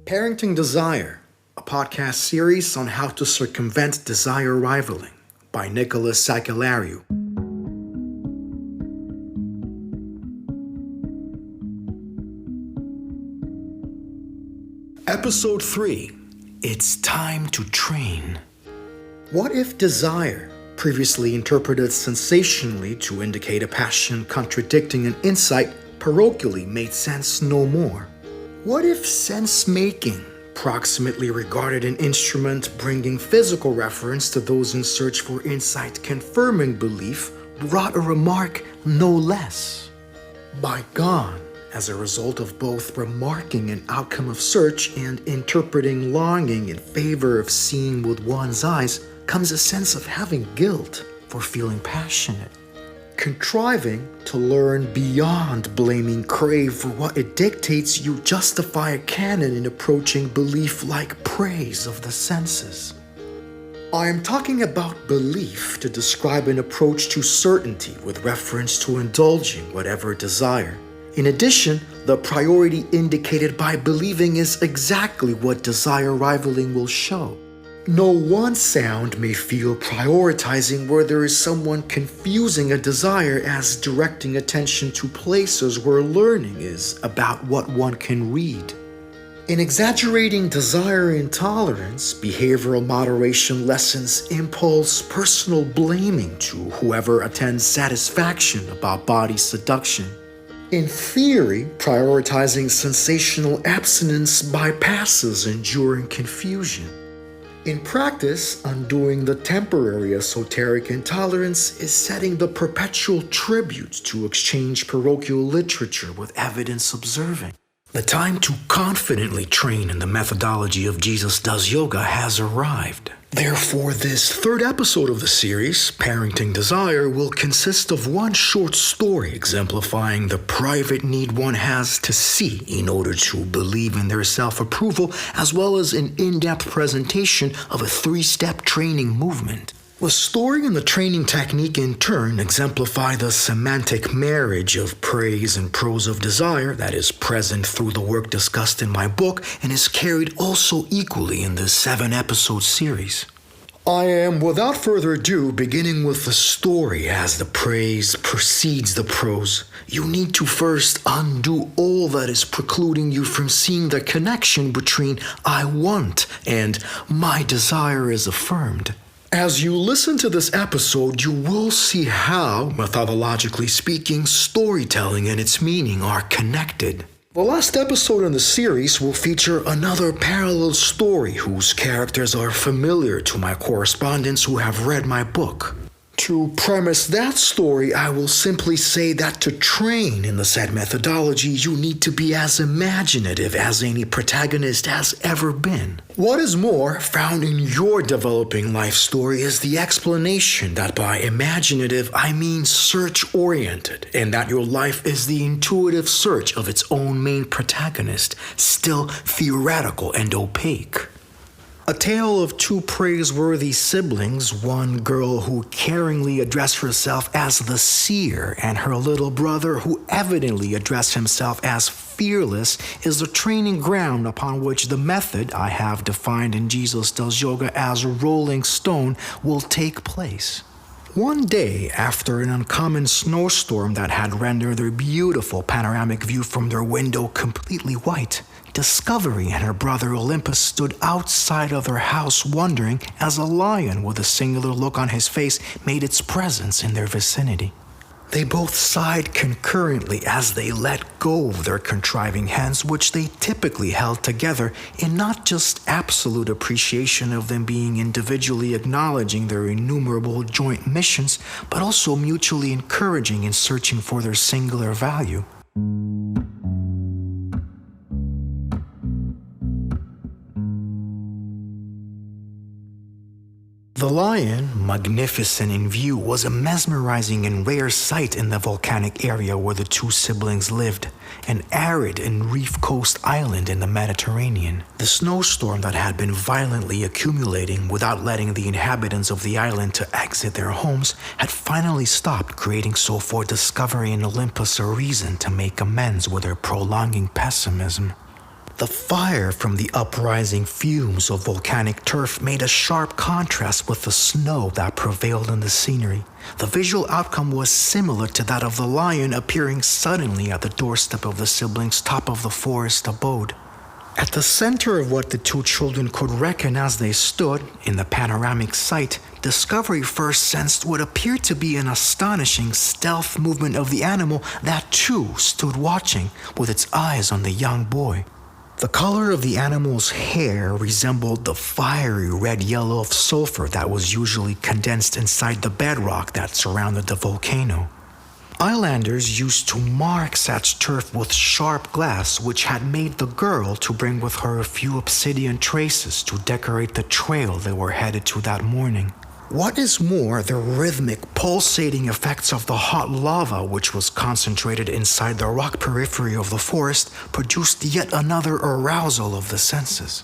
Parenting Desire, a podcast series on how to circumvent desire rivaling by Nicholas Excalibur. Episode 3. It's time to train. What if desire, previously interpreted sensationally to indicate a passion contradicting an insight, parochially made sense no more? What if sense-making, proximately regarded an instrument bringing physical reference to those in search for insight confirming belief, brought a remark no less? By God, as a result of both remarking an outcome of search and interpreting longing in favor of seeing with one's eyes, comes a sense of having guilt for feeling passionate. Contriving to learn beyond blaming crave for what it dictates, you justify a canon in approaching belief like praise of the senses. I am talking about belief to describe an approach to certainty with reference to indulging whatever desire. In addition, the priority indicated by believing is exactly what desire rivaling will show. No one sound may feel prioritizing where there is someone confusing a desire as directing attention to places where learning is about what one can read. In exaggerating desire intolerance, behavioral moderation lessens impulse personal blaming to whoever attends satisfaction about body seduction. In theory, prioritizing sensational abstinence bypasses enduring confusion. In practice, undoing the temporary esoteric intolerance is setting the perpetual tribute to exchange parochial literature with evidence observing. The time to confidently train in the methodology of Jesus Does Yoga has arrived. Therefore, this third episode of the series, Parenting Desire, will consist of one short story exemplifying the private need one has to see in order to believe in their self-approval, as well as an in-depth presentation of a three-step training movement. The story and the training technique in turn exemplify the semantic marriage of praise and prose of desire that is present through the work discussed in my book and is carried also equally in this 7-episode series. I am, without further ado, beginning with the story as the praise precedes the prose. You need to first undo all that is precluding you from seeing the connection between I want and my desire is affirmed. As you listen to this episode, you will see how, methodologically speaking, storytelling and its meaning are connected. The last episode in the series will feature another parallel story whose characters are familiar to my correspondents who have read my book. To premise that story, I will simply say that to train in the said methodology, you need to be as imaginative as any protagonist has ever been. What is more, found in your developing life story is the explanation that by imaginative, I mean search-oriented, and that your life is the intuitive search of its own main protagonist, still theoretical and opaque. A tale of two praiseworthy siblings, one girl who caringly addressed herself as the seer and her little brother who evidently addressed himself as fearless, is the training ground upon which the method I have defined in Jesus Does Yoga as rolling stone will take place. One day, after an uncommon snowstorm that had rendered their beautiful panoramic view from their window completely white, Discovery and her brother Olympus stood outside of their house wondering as a lion with a singular look on his face made its presence in their vicinity. They both sighed concurrently as they let go of their contriving hands, which they typically held together in not just absolute appreciation of them being individually acknowledging their innumerable joint missions, but also mutually encouraging in searching for their singular value. The lion, magnificent in view, was a mesmerizing and rare sight in the volcanic area where the two siblings lived, an arid and reef coast island in the Mediterranean. The snowstorm that had been violently accumulating without letting the inhabitants of the island to exit their homes had finally stopped, creating so for Discovery and Olympus a reason to make amends with their prolonging pessimism. The fire from the uprising fumes of volcanic turf made a sharp contrast with the snow that prevailed in the scenery. The visual outcome was similar to that of the lion appearing suddenly at the doorstep of the siblings' top of the forest abode. At the center of what the two children could reckon as they stood in the panoramic sight, Discovery first sensed what appeared to be an astonishing stealth movement of the animal that too stood watching with its eyes on the young boy. The color of the animal's hair resembled the fiery red-yellow of sulfur that was usually condensed inside the bedrock that surrounded the volcano. Islanders used to mark such turf with sharp glass, which had made the girl to bring with her a few obsidian traces to decorate the trail they were headed to that morning. What is more, the rhythmic, pulsating effects of the hot lava which was concentrated inside the rock periphery of the forest produced yet another arousal of the senses.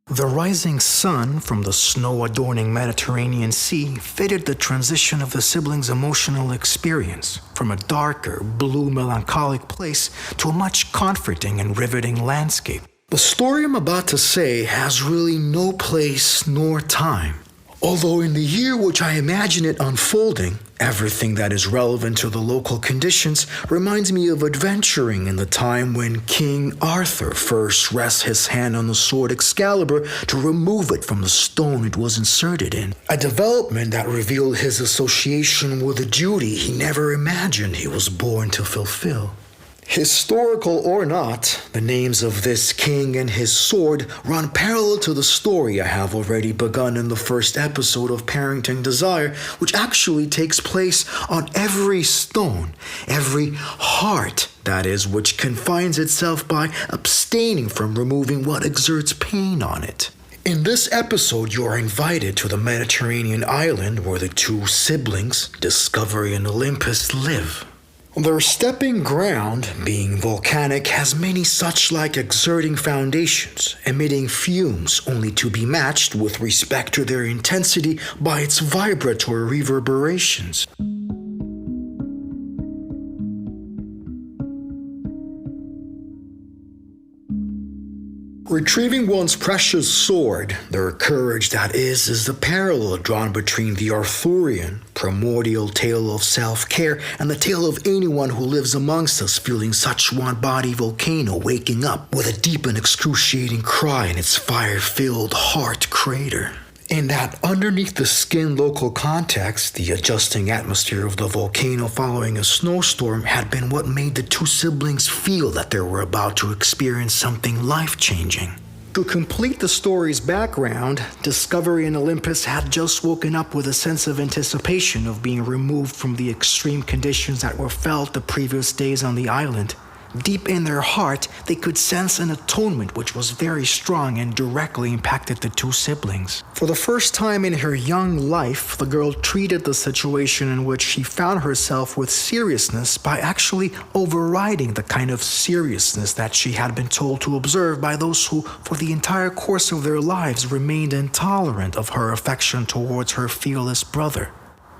The rising sun from the snow-adorning Mediterranean Sea fitted the transition of the siblings' emotional experience from a darker, blue, melancholic place to a much comforting and riveting landscape. The story I'm about to say has really no place nor time. Although in the year which I imagine it unfolding, everything that is relevant to the local conditions reminds me of adventuring in the time when King Arthur first rests his hand on the sword Excalibur to remove it from the stone it was inserted in, a development that revealed his association with a duty he never imagined he was born to fulfill. Historical or not, the names of this king and his sword run parallel to the story I have already begun in the first episode of Parenting Desire, which actually takes place on every stone, every heart, that is, which confines itself by abstaining from removing what exerts pain on it. In this episode, you are invited to the Mediterranean island where the two siblings, Discovery and Olympus, live. Their stepping ground, being volcanic, has many such-like exerting foundations, emitting fumes only to be matched with respect to their intensity by its vibratory reverberations. Retrieving one's precious sword, their courage that is the parallel drawn between the Arthurian, primordial tale of self-care and the tale of anyone who lives amongst us feeling such one-body volcano waking up with a deep and excruciating cry in its fire-filled heart crater. In that underneath the skin local context, the adjusting atmosphere of the volcano following a snowstorm had been what made the two siblings feel that they were about to experience something life-changing. To complete the story's background, Discovery and Olympus had just woken up with a sense of anticipation of being removed from the extreme conditions that were felt the previous days on the island. Deep in their heart, they could sense an atonement which was very strong and directly impacted the two siblings. For the first time in her young life, the girl treated the situation in which she found herself with seriousness by actually overriding the kind of seriousness that she had been told to observe by those who, for the entire course of their lives, remained intolerant of her affection towards her fearless brother.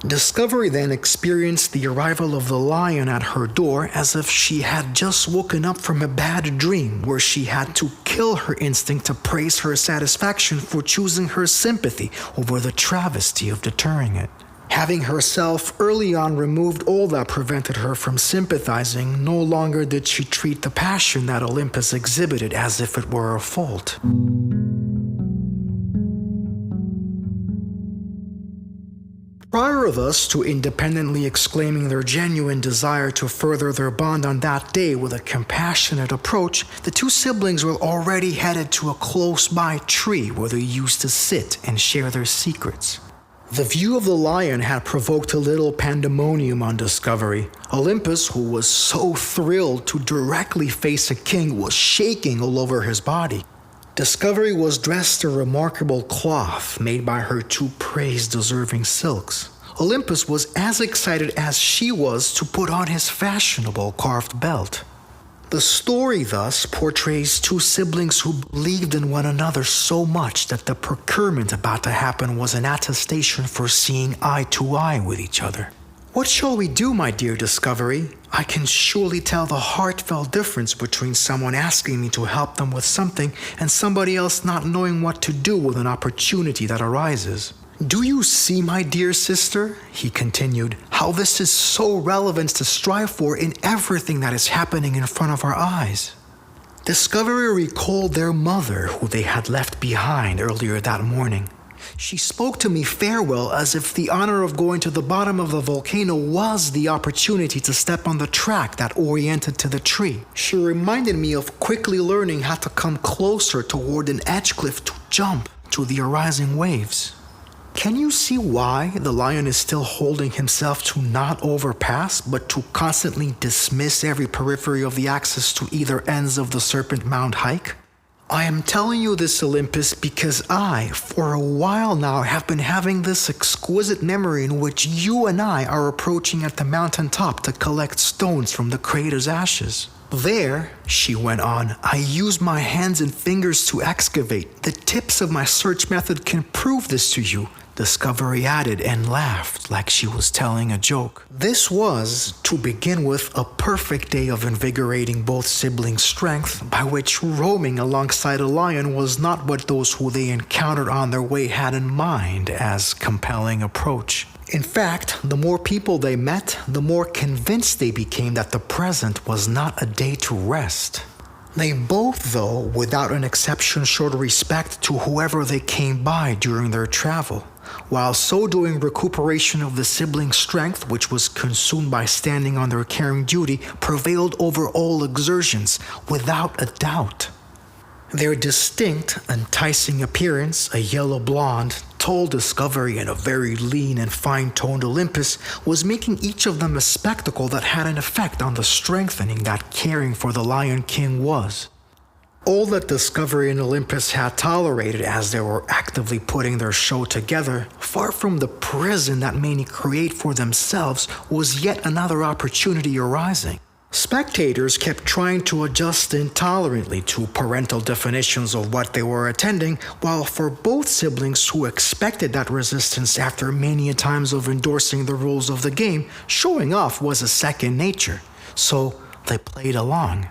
Discovery then experienced the arrival of the lion at her door as if she had just woken up from a bad dream where she had to kill her instinct to praise her satisfaction for choosing her sympathy over the travesty of deterring it. Having herself early on removed all that prevented her from sympathizing, no longer did she treat the passion that Olympus exhibited as if it were a fault. Prior thus to independently exclaiming their genuine desire to further their bond on that day with a compassionate approach, the two siblings were already headed to a close-by tree where they used to sit and share their secrets. The view of the lion had provoked a little pandemonium on Discovery. Olympus, who was so thrilled to directly face a king, was shaking all over his body. Discovery was dressed in remarkable cloth made by her two praise-deserving silks. Olympus was as excited as she was to put on his fashionable carved belt. The story thus portrays two siblings who believed in one another so much that the procurement about to happen was an attestation for seeing eye to eye with each other. What shall we do, my dear Discovery? I can surely tell the heartfelt difference between someone asking me to help them with something and somebody else not knowing what to do with an opportunity that arises. Do you see, my dear sister, he continued, how this is so relevant to strive for in everything that is happening in front of our eyes? Discovery recalled their mother, who they had left behind earlier that morning. She spoke to me farewell as if the honor of going to the bottom of the volcano was the opportunity to step on the track that oriented to the tree. She reminded me of quickly learning how to come closer toward an edge cliff to jump to the arising waves. Can you see why the lion is still holding himself to not overpass, but to constantly dismiss every periphery of the axis to either ends of the Serpent Mound hike? I am telling you this, Olympus, because I, for a while now, have been having this exquisite memory in which you and I are approaching at the mountaintop to collect stones from the crater's ashes. There, she went on, I use my hands and fingers to excavate. The tips of my search method can prove this to you. Discovery added and laughed like she was telling a joke. This was, to begin with, a perfect day of invigorating both siblings' strength, by which roaming alongside a lion was not what those who they encountered on their way had in mind as compelling approach. In fact, the more people they met, the more convinced they became that the present was not a day to rest. They both, though, without an exception, showed respect to whoever they came by during their travel, while so doing recuperation of the siblings' strength, which was consumed by standing on their caring duty, prevailed over all exertions, without a doubt. Their distinct, enticing appearance, a yellow blonde, tall Discovery and a very lean and fine-toned Olympus, was making each of them a spectacle that had an effect on the strengthening that caring for the Lion King was. All that Discovery and Olympus had tolerated as they were actively putting their show together, far from the prison that many create for themselves, was yet another opportunity arising. Spectators kept trying to adjust intolerantly to parental definitions of what they were attending, while for both siblings who expected that resistance after many times of endorsing the rules of the game, showing off was a second nature. So they played along.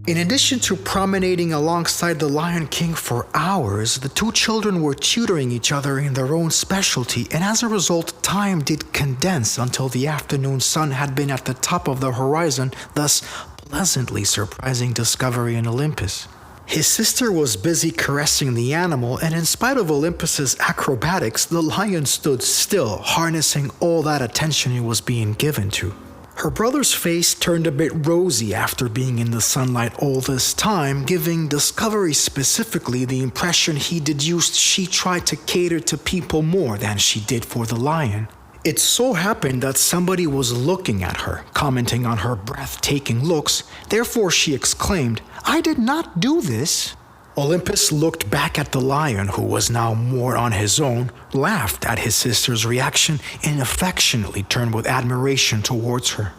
In addition to promenading alongside the Lion King for hours, the two children were tutoring each other in their own specialty, and as a result, time did condense until the afternoon sun had been at the top of the horizon, thus pleasantly surprising Discovery and Olympus. His sister was busy caressing the animal, and in spite of Olympus's acrobatics, the lion stood still, harnessing all that attention it was being given to. Her brother's face turned a bit rosy after being in the sunlight all this time, giving Discovery specifically the impression he deduced she tried to cater to people more than she did for the lion. It so happened that somebody was looking at her, commenting on her breathtaking looks, therefore she exclaimed, "I did not do this." Olympus looked back at the lion, who was now more on his own, laughed at his sister's reaction, and affectionately turned with admiration towards her.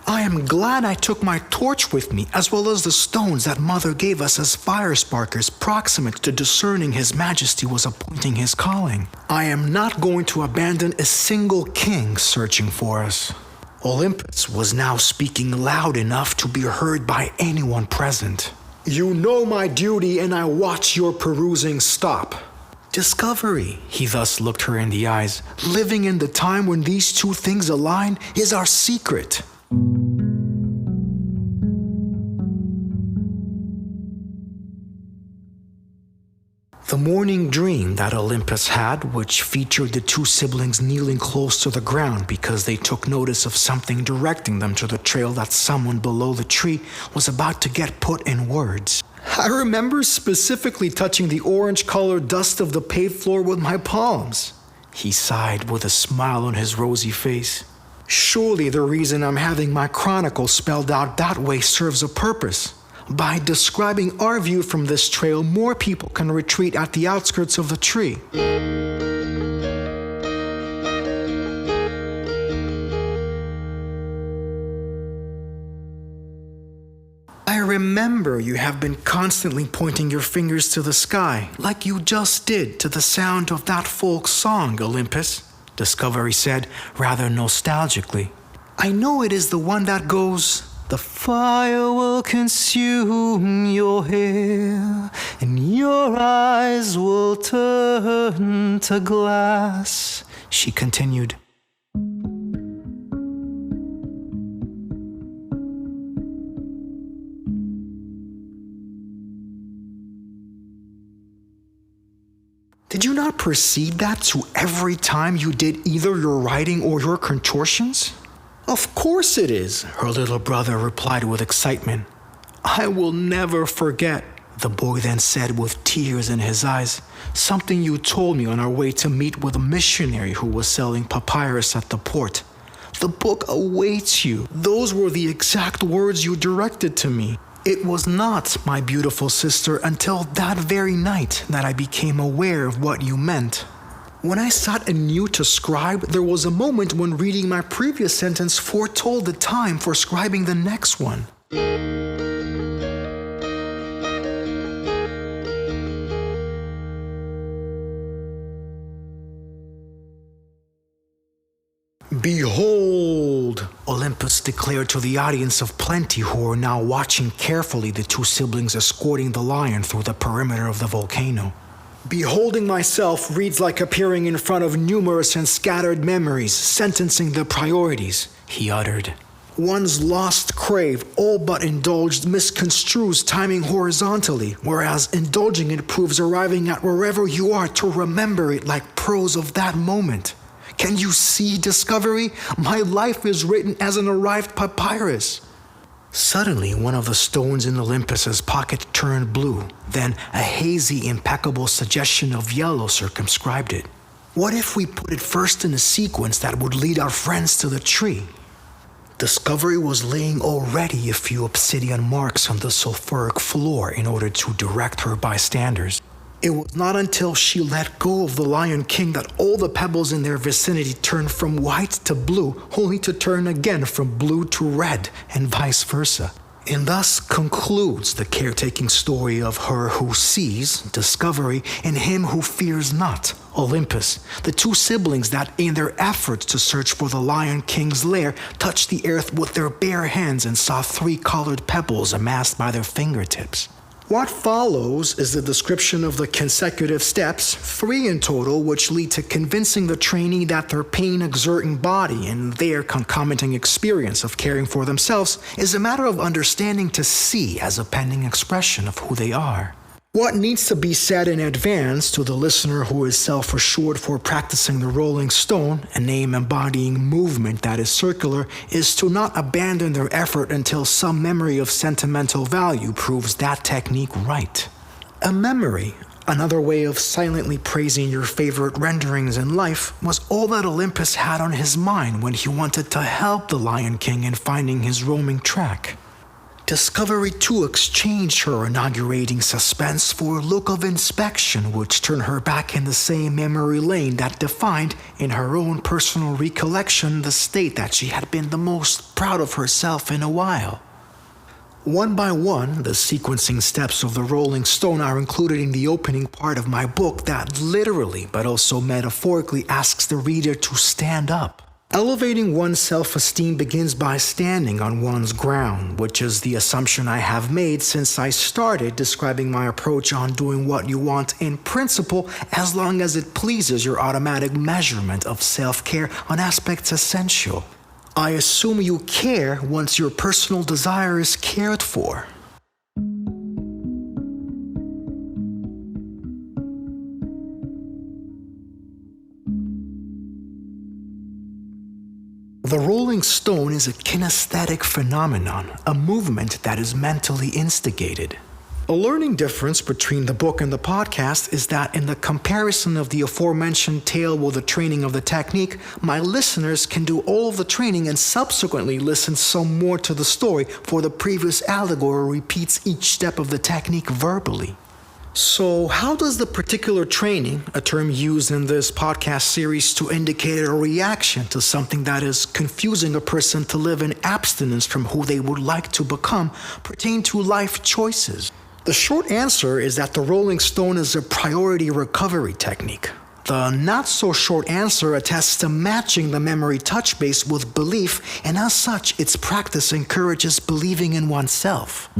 "I am glad I took my torch with me, as well as the stones that Mother gave us as fire sparkers proximate to discerning His Majesty was appointing his calling. I am not going to abandon a single king searching for us." Olympus was now speaking loud enough to be heard by anyone present. "You know my duty, and I watch your perusing stop." Discovery, he thus looked her in the eyes, living in the time when these two things align is our secret. The morning dream that Olympus had, which featured the two siblings kneeling close to the ground because they took notice of something directing them to the trail that someone below the tree was about to get put in words. "I remember specifically touching the orange-colored dust of the paved floor with my palms," he sighed with a smile on his rosy face. "Surely the reason I'm having my chronicle spelled out that way serves a purpose. By describing our view from this trail, more people can retreat at the outskirts of the tree. I remember you have been constantly pointing your fingers to the sky, like you just did to the sound of that folk song, Olympus, Discovery said, rather nostalgically. I know it is the one that goes, "The fire will consume your hair, and your eyes will turn to glass," she continued. Did you not proceed that to every time you did either your writing or your contortions? Of course it is, her little brother replied with excitement. I will never forget, the boy then said with tears in his eyes, something you told me on our way to meet with a missionary who was selling papyrus at the port. The book awaits you. Those were the exact words you directed to me. It was not, my beautiful sister, until that very night that I became aware of what you meant. When I sat anew to scribe, there was a moment when reading my previous sentence foretold the time for scribing the next one. Behold, Olympus declared to the audience of plenty who were now watching carefully the two siblings escorting the lion through the perimeter of the volcano. Beholding myself reads like appearing in front of numerous and scattered memories, sentencing the priorities, he uttered. One's lost crave, all but indulged, misconstrues timing horizontally, whereas indulging it proves arriving at wherever you are to remember it like prose of that moment. Can you see, Discovery? My life is written as an arrived papyrus. Suddenly, one of the stones in Olympus's pocket turned blue. Then a hazy, impeccable suggestion of yellow circumscribed it. What if we put it first in a sequence that would lead our friends to the tree? Discovery was laying already a few obsidian marks on the sulfuric floor in order to direct her bystanders. It was not until she let go of the Lion King that all the pebbles in their vicinity turned from white to blue, only to turn again from blue to red, and vice versa. And thus concludes the caretaking story of her who sees, Discovery, and him who fears not, Olympus, the two siblings that, in their efforts to search for the Lion King's lair, touched the earth with their bare hands and saw 3 colored pebbles amassed by their fingertips. What follows is the description of the consecutive steps, 3 in total, which lead to convincing the trainee that their pain-exerting body and their concomitant experience of caring for themselves is a matter of understanding to see as a pending expression of who they are. What needs to be said in advance to the listener who is self-assured for practicing the rolling stone, a name embodying movement that is circular, is to not abandon their effort until some memory of sentimental value proves that technique right. A memory, another way of silently praising your favorite renderings in life, was all that Olympus had on his mind when he wanted to help the Lion King in finding his roaming track. Discovery too exchanged her inaugurating suspense for a look of inspection which turned her back in the same memory lane that defined, in her own personal recollection, the state that she had been the most proud of herself in a while. One by one, the sequencing steps of the rolling stone are included in the opening part of my book that literally, but also metaphorically, asks the reader to stand up. Elevating one's self-esteem begins by standing on one's ground, which is the assumption I have made since I started describing my approach on doing what you want in principle, as long as it pleases your automatic measurement of self-care on aspects essential. I assume you care once your personal desire is cared for. The rolling stone is a kinesthetic phenomenon, a movement that is mentally instigated. A learning difference between the book and the podcast is that in the comparison of the aforementioned tale with the training of the technique, my listeners can do all of the training and subsequently listen some more to the story, for the previous allegory repeats each step of the technique verbally. So how does the particular training, a term used in this podcast series to indicate a reaction to something that is confusing a person to live in abstinence from who they would like to become, pertain to life choices? The short answer is that the rolling stone is a priority recovery technique. The not-so-short answer attests to matching the memory touch base with belief, and as such, its practice encourages believing in oneself.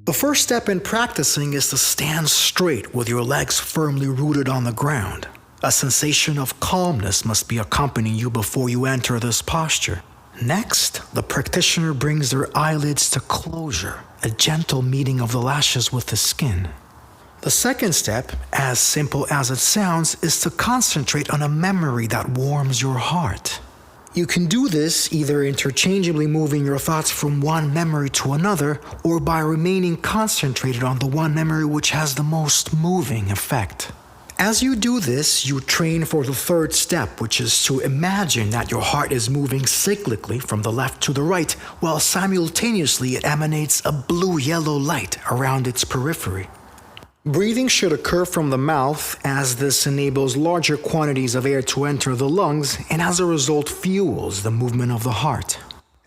The first step in practicing is to stand straight with your legs firmly rooted on the ground. A sensation of calmness must be accompanying you before you enter this posture. Next, the practitioner brings their eyelids to closure, a gentle meeting of the lashes with the skin. The second step, as simple as it sounds, is to concentrate on a memory that warms your heart. You can do this either interchangeably moving your thoughts from one memory to another, or by remaining concentrated on the one memory which has the most moving effect. As you do this, you train for the third step, which is to imagine that your heart is moving cyclically from the left to the right, while simultaneously it emanates a blue-yellow light around its periphery. Breathing should occur from the mouth, as this enables larger quantities of air to enter the lungs and as a result fuels the movement of the heart.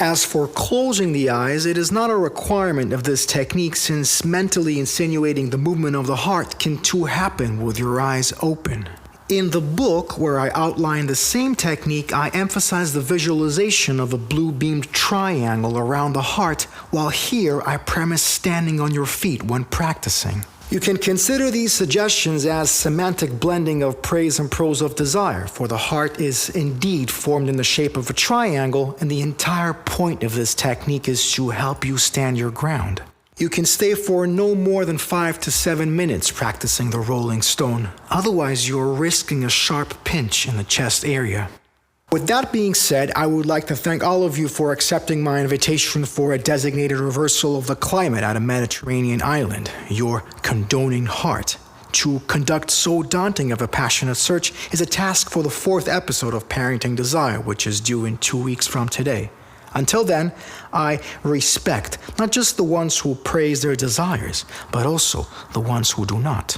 As for closing the eyes, it is not a requirement of this technique, since mentally insinuating the movement of the heart can too happen with your eyes open. In the book, where I outline the same technique, I emphasize the visualization of a blue-beamed triangle around the heart, while here I premise standing on your feet when practicing. You can consider these suggestions as semantic blending of praise and prose of desire, for the heart is indeed formed in the shape of a triangle, and the entire point of this technique is to help you stand your ground. You can stay for no more than 5 to 7 minutes practicing the rolling stone, otherwise you're risking a sharp pinch in the chest area. With that being said, I would like to thank all of you for accepting my invitation for a designated reversal of the climate at a Mediterranean island, your condoning heart. To conduct so daunting of a passionate search is a task for the 4th episode of Parenting Desire, which is due in 2 weeks from today. Until then, I respect not just the ones who praise their desires, but also the ones who do not.